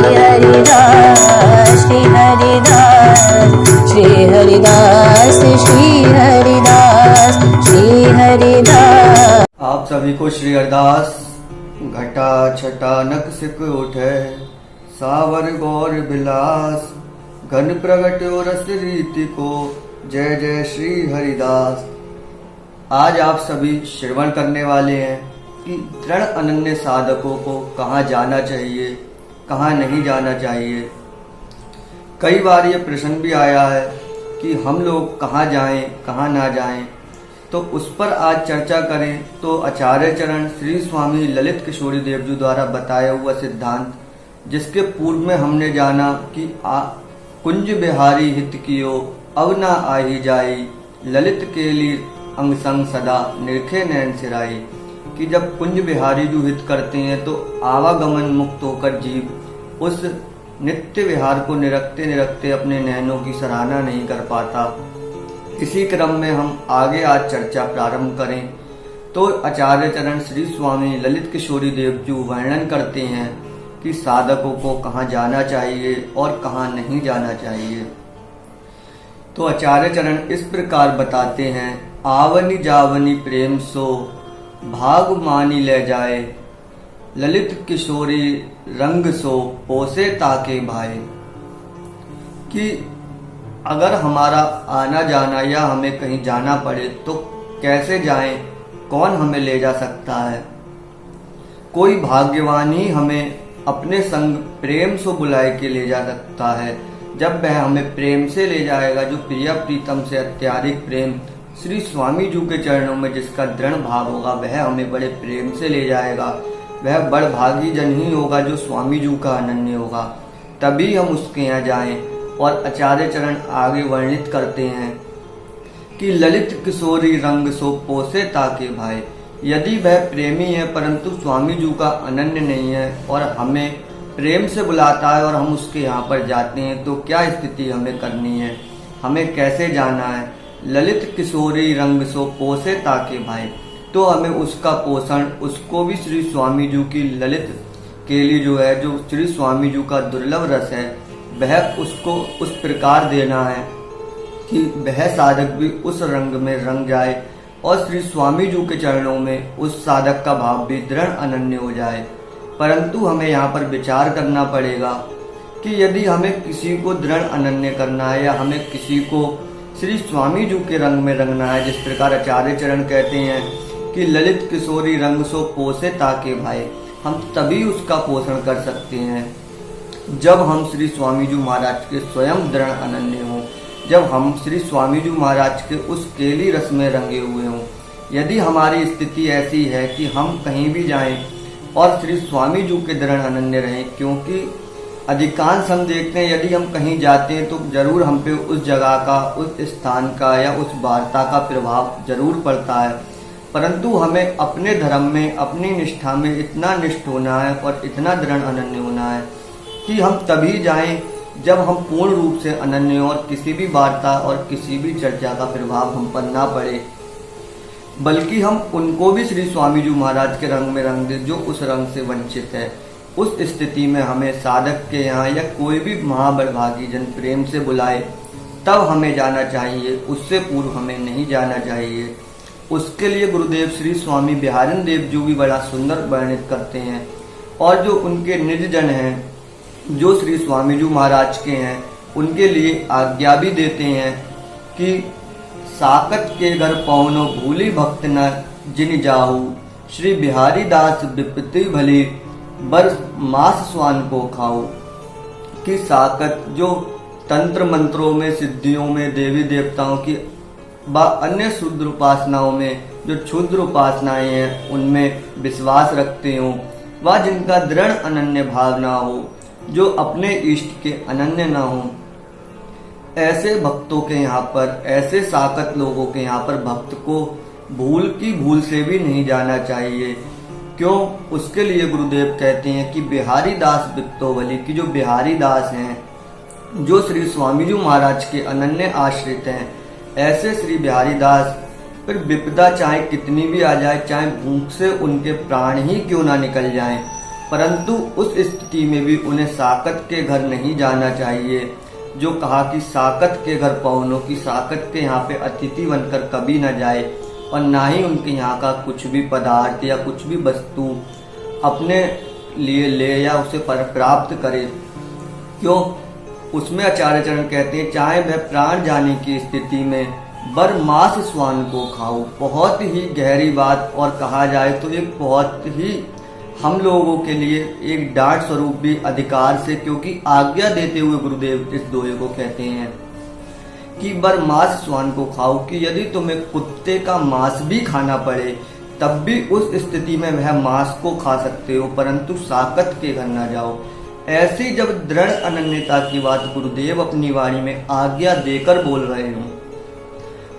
हरिदास श्री हरिदास श्री हरिदास श्री हरिदास श्री हरिदास। आप सभी को श्री हरिदास। घटा छटा नक सिक उठे सावर गौर बिलास, घन प्रगट्यो रस रीति को जय जय श्री हरिदास। आज आप सभी श्रवण करने वाले हैं कि दृढ़ अनन्य साधकों को कहाँ जाना चाहिए, कहाँ नहीं जाना चाहिए। कई बार ये प्रश्न भी आया है कि हम लोग कहाँ जाएं, कहाँ ना जाएं, तो उस पर आज चर्चा करें। तो आचार्य चरण श्री स्वामी ललित किशोरी देव जी द्वारा बताया हुआ सिद्धांत, जिसके पूर्व में हमने जाना कि कुंज बिहारी हित कियो अब ना आही जाई, ललित केली अंग संग सदा निरखे नैन सिराई। कि जब कुंज बिहारी जो हित करते हैं तो आवागमन मुक्त होकर जीव उस नित्य विहार को निरखते निरखते अपने नैनों की सराहना नहीं कर पाता। इसी क्रम में हम आगे आज चर्चा प्रारंभ करें तो आचार्य चरण श्री स्वामी ललित किशोरी देव जी वर्णन करते हैं कि साधकों को कहाँ जाना चाहिए और कहाँ नहीं जाना चाहिए। तो आचार्य चरण इस प्रकार बताते हैं, आवनी जावनी प्रेम सो भाग मानी ले जाए, ललित किशोरी रंग सो पोसे ताके भाई। कि अगर हमारा आना जाना या हमें कहीं जाना पड़े तो कैसे जाएं, कौन हमें ले जा सकता है। कोई भाग्यवान ही हमें अपने संग प्रेम से बुलाए के ले जा सकता है। जब वह हमें प्रेम से ले जाएगा, जो प्रिय प्रीतम से अत्याधिक प्रेम श्री स्वामी जी के चरणों में जिसका दृढ़ भाव होगा, वह हमें बड़े प्रेम से ले जाएगा। वह बड़ भागी जन ही होगा जो स्वामी जी का अनन्य होगा, तभी हम उसके यहाँ जाएं। और आचार्य चरण आगे वर्णित करते हैं कि ललित किशोरी रंग सो पोसे ताके भाई। यदि वह प्रेमी है परंतु स्वामी जी का अनन्य नहीं है और हमें प्रेम से बुलाता है और हम उसके यहाँ पर जाते हैं, तो क्या स्थिति हमें करनी है, हमें कैसे जाना है। ललित किशोरी रंग सो पोसे ताके भाई, तो हमें उसका पोषण, उसको भी श्री स्वामी जी की ललित केली जो है, जो श्री स्वामी जी का दुर्लभ रस है, वह उसको उस प्रकार देना है कि वह साधक भी उस रंग में रंग जाए और श्री स्वामी जी के चरणों में उस साधक का भाव भी दृढ़ अनन्य हो जाए। परंतु हमें यहाँ पर विचार करना पड़ेगा कि यदि हमें किसी को दृढ़ अनन्य करना है या हमें किसी को श्री स्वामी जी के रंग में रंगना है, जिस प्रकार आचार्य चरण कहते हैं कि ललित किशोरी रंग सो पोसे ताके भाई, हम तभी उसका पोषण कर सकते हैं जब हम श्री स्वामी जी महाराज के स्वयं दृढ़ अनन्य हों, जब हम श्री स्वामी जी महाराज के उस केली रस में रंगे हुए हों। यदि हमारी स्थिति ऐसी है कि हम कहीं भी जाएं और श्री स्वामी जी के दृढ़ अनन्य रहें, क्योंकि अधिकांश हम देखते हैं यदि हम कहीं जाते हैं तो जरूर हम पे उस जगह का, उस स्थान का या उस वार्ता का प्रभाव जरूर पड़ता है, परंतु हमें अपने धर्म में, अपनी निष्ठा में इतना निष्ठ होना है और इतना दृढ़ अनन्य होना है कि हम तभी जाएं जब हम पूर्ण रूप से अनन्य और किसी भी वार्ता और किसी भी चर्चा का प्रभाव हम पर ना पड़े, बल्कि हम उनको भी श्री स्वामी जी महाराज के रंग में रंग दे जो उस रंग से वंचित है। उस स्थिति में हमें साधक के यहाँ या कोई भी महाबलभागी जन प्रेम से बुलाए तब हमें जाना चाहिए, उससे पूर्व हमें नहीं जाना चाहिए। उसके लिए गुरुदेव श्री स्वामी बिहारिन देव जी भी बड़ा सुंदर वर्णित करते हैं और जो उनके निज जन हैं, जो श्री स्वामी जी महाराज के हैं, उनके लिए आज्ञा भी देते हैं कि साकत के घर पौनो भूली भक्त न जिन जाहू, श्री बिहारी दास विपत्ति भली बर मास स्वान को खाओ। कि साकत जो तंत्र मंत्रों में, सिद्धियों में, देवी देवताओं की व अन्य शूद्र उपासनाओं में, जो क्षुद्र उपासनाएं हैं उनमें विश्वास रखते हो, व जिनका दृढ़ अनन्य भाव ना हो, जो अपने इष्ट के अनन्य ना हो, ऐसे भक्तों के यहाँ पर, ऐसे साकत लोगों के यहाँ पर भक्त को भूल की भूल से भी नहीं जाना चाहिए। क्यों? उसके लिए गुरुदेव कहते हैं कि बिहारी दास विप्तोवली, की जो बिहारी दास हैं, जो श्री स्वामी जी महाराज के अनन्य आश्रित हैं, ऐसे श्री बिहारी दास फिर विपदा चाहे कितनी भी आ जाए, चाहे भूख से उनके प्राण ही क्यों ना निकल जाएं, परंतु उस स्थिति में भी उन्हें साकत के घर नहीं जाना चाहिए, जो कहा कि साकत के घर पहुनो, कि साकत के यहाँ पे अतिथि बनकर कभी न जाए और ना ही उनके यहाँ का कुछ भी पदार्थ या कुछ भी वस्तु अपने लिए ले या उसे प्राप्त करे। क्यों? उसमें आचार्य चरण कहते हैं, चाहे वह प्राण जाने की स्थिति में बर मांस स्वान को खाओ। बहुत ही गहरी बात, और कहा जाए तो एक बहुत ही हम लोगों के लिए एक डांट स्वरूप भी अधिकार से, क्योंकि आज्ञा देते हुए गुरुदेव इस दोहे को कहते हैं कि बर मांस स्वान को खाओ, कि यदि तुम्हें कुत्ते का मांस भी खाना पड़े तब भी उस स्थिति में वह मांस को खा सकते हो, परंतु साकत के घर न जाओ। ऐसी जब दृढ़ अनन्यता की बात गुरुदेव अपनी वाणी में आज्ञा देकर बोल रहे हो,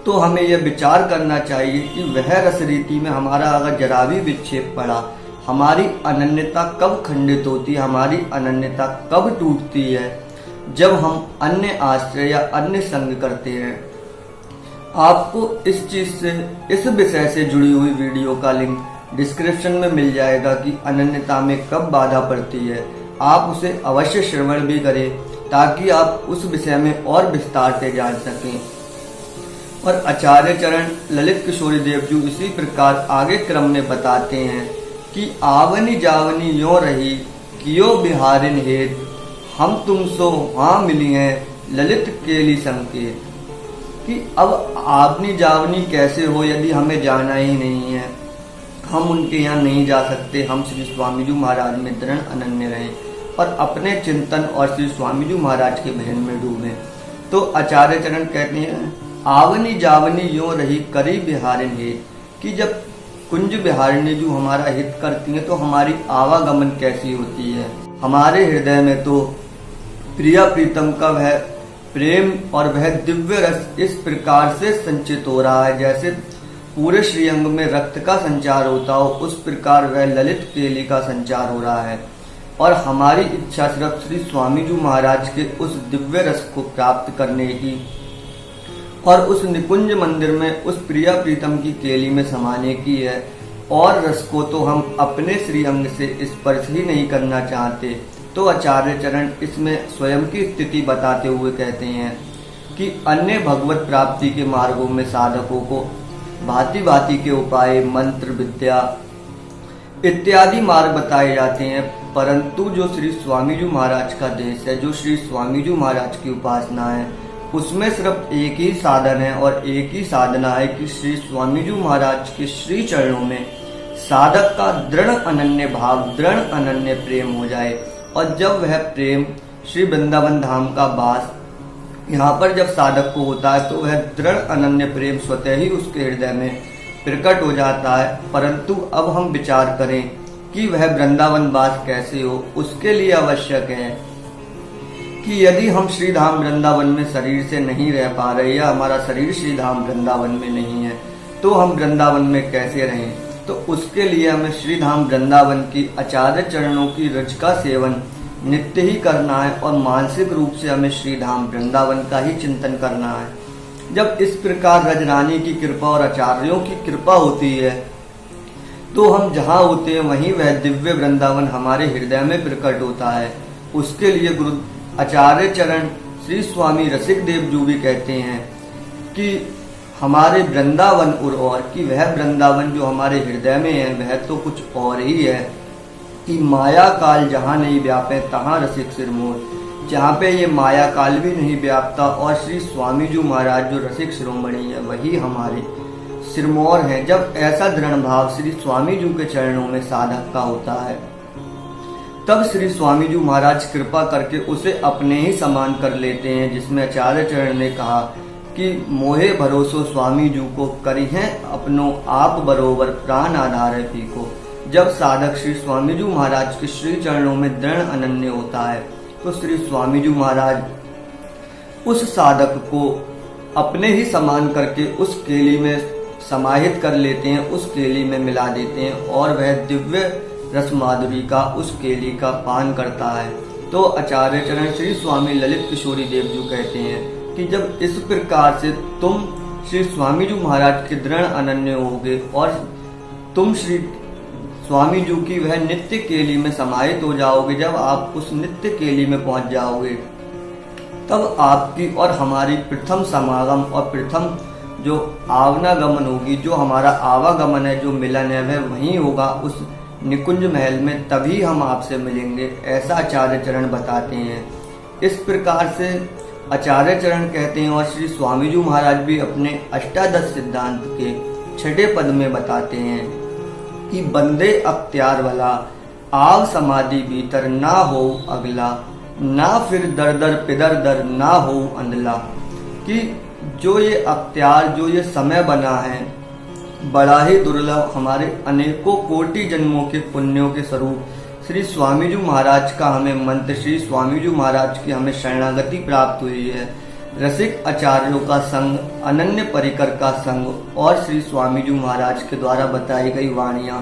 तो हमें यह विचार करना चाहिए कि वह रस रीति में हमारा अगर जरा भी विक्षेप पड़ा, हमारी अनन्यता कब खंडित होती है, हमारी अनन्यता कब टूटती है, जब हम अन्य आश्रय या अन्य संग करते हैं। आपको इस चीज से, इस विषय से जुड़ी हुई वीडियो का लिंक डिस्क्रिप्शन में मिल जाएगा कि अनन्यता में कब बाधा पड़ती है। आप उसे अवश्य श्रवण भी करें ताकि आप उस विषय में और विस्तार से जान सकें। और आचार्य चरण ललित किशोरी देव जी इसी प्रकार आगे क्रम में बताते हैं कि आवनी जावनी यो रही कियो बिहारिन हेत, हम तुम सो हाँ मिली हैं ललित केली संकेत। कि अब आवनी जावनी कैसे हो यदि हमें जाना ही नहीं है, हम उनके यहाँ नहीं जा सकते। हम श्री स्वामी जी महाराज में दृढ़ अनन्य रहें और अपने चिंतन और श्री स्वामी जी महाराज के भजन में डूबें। तो आचार्य चरण कहते हैं, आवनी जावनी यो रही करी बिहारिन हेत, कि जब कुंज बिहारिणी जो हमारा हित करती है तो हमारी आवागमन कैसी होती है। हमारे हृदय में तो प्रिया प्रीतम का वह प्रेम और वह दिव्य रस इस प्रकार से संचित हो रहा है, जैसे पूरे श्रीअंग में रक्त का संचार होता हो, उस प्रकार वह ललित केली का संचार हो रहा है। और हमारी इच्छा सिर्फ श्री स्वामी जी महाराज के उस दिव्य रस को प्राप्त करने की और उस निकुंज मंदिर में उस प्रिया प्रीतम की केली में समाने की है। और रस को तो हम अपने श्रीअंग से स्पर्श ही नहीं करना चाहते। तो आचार्य चरण इसमें स्वयं की स्थिति बताते हुए कहते हैं कि अन्य भगवत प्राप्ति के मार्गों में साधकों को भांति भांति के उपाय, मंत्र, विद्या इत्यादि मार्ग बताए जाते हैं, परंतु जो श्री स्वामी जी महाराज का देश है, जो श्री स्वामी जी महाराज की उपासना है, उसमें सिर्फ एक ही साधन है और एक ही साधना है कि श्री स्वामी जी महाराज के श्री चरणों में साधक का दृढ़ अनन्य भाव, दृढ़ अनन्य प्रेम हो जाए। और जब वह प्रेम श्री वृंदावन धाम का वास यहाँ पर जब साधक को होता है तो वह दृढ़ अनन्य प्रेम स्वतः ही उसके हृदय में प्रकट हो जाता है। परंतु अब हम विचार करें कि वह वृंदावन वास कैसे हो। उसके लिए आवश्यक है कि यदि हम श्री धाम वृंदावन में शरीर से नहीं रह पा रहे या हमारा शरीर श्री धाम वृंदावन में नहीं है, तो हम वृंदावन में कैसे रहें। तो उसके लिए हमें श्री धाम वृंदावन की आचार्य चरणों की रज का सेवन नित्य ही करना है और मानसिक रूप से हमें श्री धाम वृंदावन का ही चिंतन करना है। जब इस प्रकार रजरानी की कृपा और आचार्यों की कृपा होती है तो हम जहाँ होते हैं वहीं वह दिव्य वृंदावन हमारे हृदय में प्रकट होता है। उसके लिए गुरु आचार्य चरण श्री स्वामी रसिक देव जी भी कहते हैं कि हमारे वृंदावन और कि वह वृंदावन जो हमारे हृदय में है वह तो कुछ और ही है कि माया काल जहाँ नहीं व्यापे तहाँ रसिक सिरमौर, जहाँ पे ये माया काल भी नहीं व्यापता और श्री स्वामी जी महाराज जो रसिक शिरोमणि है वही हमारे सिरमौर हैं। जब ऐसा दृढ़ भाव श्री स्वामी जी के चरणों में साधक का होता है तब श्री स्वामी जी महाराज कृपा करके उसे अपने ही समान कर लेते हैं, जिसमें आचार्य चरण ने कहा कि मोहे भरोसो स्वामी जी को करी हैं अपनो आप बरोबर प्राण आधार पी को। जब साधक श्री स्वामी जी महाराज के श्री चरणों में दृढ़ अनन्य होता है तो श्री स्वामी जी महाराज उस साधक को अपने ही समान करके उस केली में समाहित कर लेते हैं, उस केली में मिला देते हैं और वह दिव्य रस माधुरी का उस केली का पान करता है। तो आचार्य चरण श्री स्वामी ललित किशोरी देव जी कहते हैं कि जब इस प्रकार से तुम श्री स्वामी जी महाराज के दृढ़ अनन्य होगे और तुम श्री स्वामी जी की वह नित्य केली में समाहित हो जाओगे। जब आप उस नित्य केली में पहुंच जाओगे तब आपकी और हमारी प्रथम समागम और प्रथम जो आवागमन होगी, जो हमारा आवागमन है, जो मिलन है, वह वहीं होगा उस निकुंज महल में। तभी हम आपसे मिलेंगे, ऐसा आचार्य चरण बताते हैं। इस प्रकार से आचार्य चरण कहते हैं और श्री स्वामी जी महाराज भी अपने अष्टादश सिद्धांत के 6ठे पद में बताते हैं कि बंदे अख्तियार वाला आव समाधि भीतर ना हो अगला, ना फिर दर दर पिदर दर ना हो अंधला। कि जो ये अख्तियार, जो ये समय बना है, बड़ा ही दुर्लभ, हमारे अनेकों कोटि जन्मों के पुण्यों के स्वरूप श्री स्वामी जी महाराज का हमें मंत्र, श्री स्वामी जी महाराज की हमें शरणागति प्राप्त हुई है। रसिक आचार्यों का संग, अनन्य परिकर का संग और श्री स्वामी जी महाराज के द्वारा बताई गई वाणियां,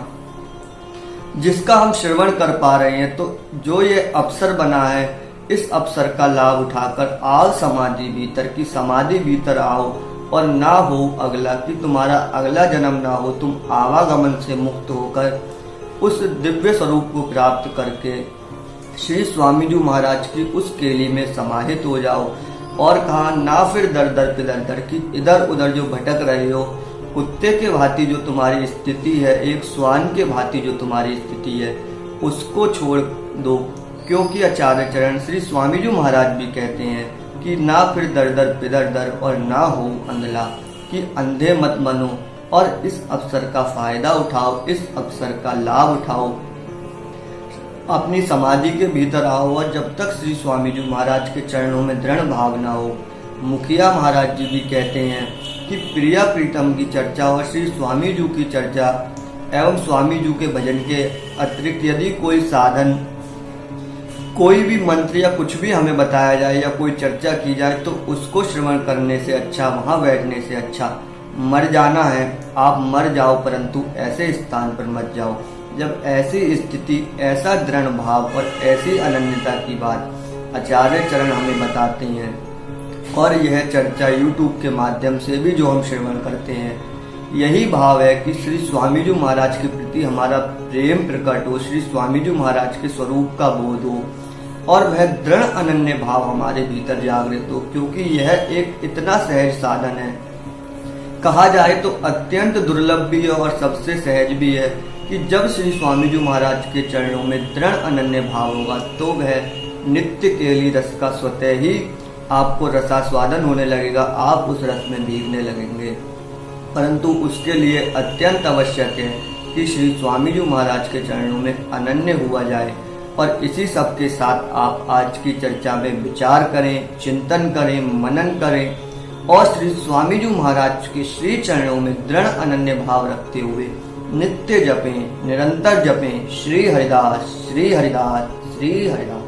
जिसका हम श्रवण कर पा रहे हैं। तो जो ये अवसर बना है, इस अवसर का लाभ उठाकर आओ समाधि भीतर, की समाधि भीतर आओ और ना हो अगला, कि तुम्हारा अगला जन्म ना हो, तुम आवागमन से मुक्त होकर उस दिव्य स्वरूप को प्राप्त करके श्री स्वामी जी महाराज की उस केली में समाहित हो जाओ। और कहा ना फिर दर दर पिदर दर, की इधर उधर जो भटक रहे हो, कुत्ते के भांति जो तुम्हारी स्थिति है, एक स्वान के भांति जो तुम्हारी स्थिति है, उसको छोड़ दो। क्योंकि आचार्य चरण श्री स्वामी जी महाराज भी कहते हैं कि ना फिर दर दर पिदर दर और ना हो अंधला, कि अंधे मत बनो और इस अवसर का फायदा उठाओ, इस अवसर का लाभ उठाओ, अपनी समाधि के भीतर आओ। और जब तक श्री स्वामी जी महाराज के चरणों में दृढ़ भाव ना हो, मुखिया महाराज जी भी कहते हैं कि प्रिया प्रीतम की चर्चा और श्री स्वामी जी की चर्चा एवं स्वामी जी के भजन के अतिरिक्त यदि कोई साधन, कोई भी मंत्र या कुछ भी हमें बताया जाए या कोई चर्चा की जाए, तो उसको श्रवण करने से अच्छा, वहां बैठने से अच्छा मर जाना है। आप मर जाओ, परंतु ऐसे स्थान पर मत जाओ जब ऐसी स्थिति, ऐसा दृढ़ भाव और ऐसी अनन्यता की बात आचार्य चरण हमें बताते हैं। और यह चर्चा YouTube के माध्यम से भी जो हम श्रवण करते हैं, यही भाव है कि श्री स्वामी जी महाराज के प्रति हमारा प्रेम प्रकट हो, श्री स्वामी जी महाराज के स्वरूप का बोध हो और वह दृढ़ अनन्य भाव हमारे भीतर जागृत हो। क्योंकि यह एक इतना सहज साधन है, कहा जाए तो अत्यंत दुर्लभ भी है और सबसे सहज भी है, कि जब श्री स्वामी जी महाराज के चरणों में दृढ़ अनन्य भाव होगा तो वह नित्य केली रस का स्वतः ही आपको रसास्वादन होने लगेगा, आप उस रस में भीगने लगेंगे। परंतु उसके लिए अत्यंत आवश्यक है कि श्री स्वामी जी महाराज के चरणों में अनन्य हुआ जाए। और इसी सब के साथ आप आज की चर्चा में विचार करें, चिंतन करें, मनन करें और श्री स्वामी जी महाराज के श्री चरणों में दृढ़ अनन्य भाव रखते हुए नित्य जपें, निरंतर जपें श्री हरिदास, श्री हरिदास, श्री हरिदास।